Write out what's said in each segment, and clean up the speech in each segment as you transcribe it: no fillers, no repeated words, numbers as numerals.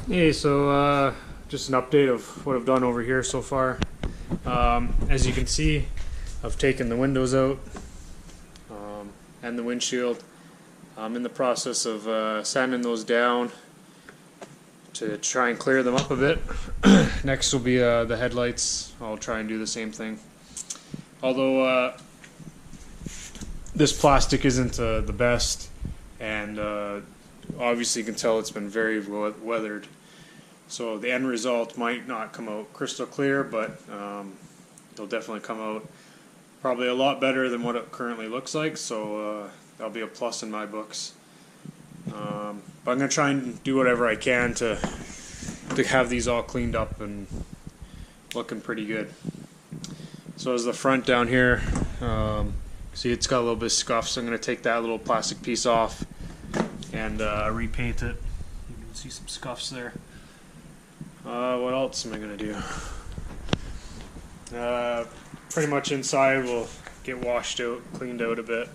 Hey, so just an update of what I've done over here so far. As you can see, I've taken the windows out and the windshield. I'm in the process of sanding those down to try and clear them up a bit. Next will be the headlights. I'll try and do the same thing. Although this plastic isn't the best, and obviously you can tell it's been very weathered. So the end result might not come out crystal clear, but it'll definitely come out probably a lot better than what it currently looks like, so that'll be a plus in my books. But I'm going to try and do whatever I can to have these all cleaned up and looking pretty good. So as the front down here, see it's got a little bit of scuff, so I'm going to take that little plastic piece off and repaint it. You can see some scuffs there. What else am I going to do? Pretty much inside will get washed out, cleaned out a bit,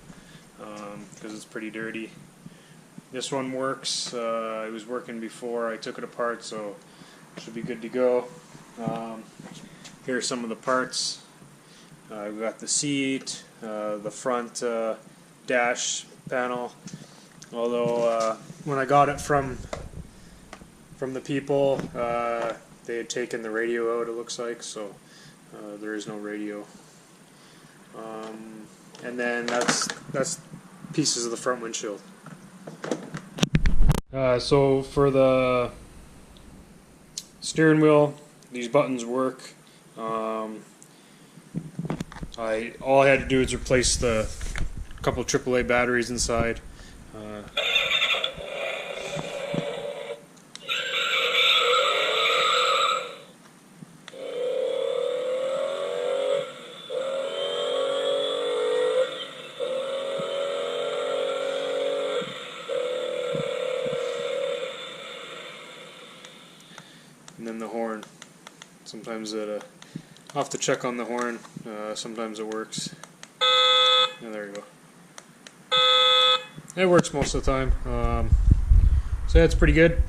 because it's pretty dirty. This one works. It was working before I took it apart, so it should be good to go. Here are some of the parts. We've got the seat, the front dash panel. Although when I got it from the people, they had taken the radio out, it looks like, so there is no radio. And then that's pieces of the front windshield. So for the steering wheel, these buttons work. All I had to do is replace the couple AAA batteries inside. And then the horn. Sometimes I'll have to check on the horn. Sometimes it works. Oh, there you go. It works most of the time. So yeah, it's pretty good.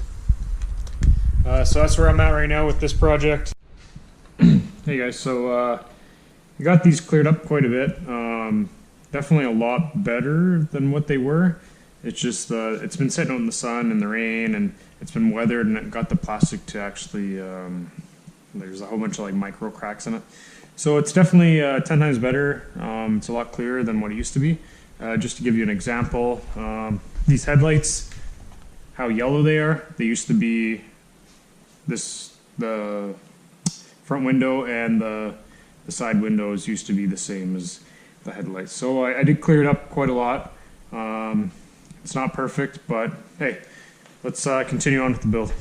So that's where I'm at right now with this project. Hey guys, so I got these cleared up quite a bit. Definitely a lot better than what they were. It's just it's been sitting out in the sun and the rain, and it's been weathered, and it got the plastic to actually there's a whole bunch of like micro cracks in it. So it's definitely 10 times better. It's a lot clearer than what it used to be. Just to give you an example, these headlights, how yellow they are. They used to be the front window and the side windows used to be the same as the headlights. So I did clear it up quite a lot. It's not perfect, but hey, let's continue on with the build.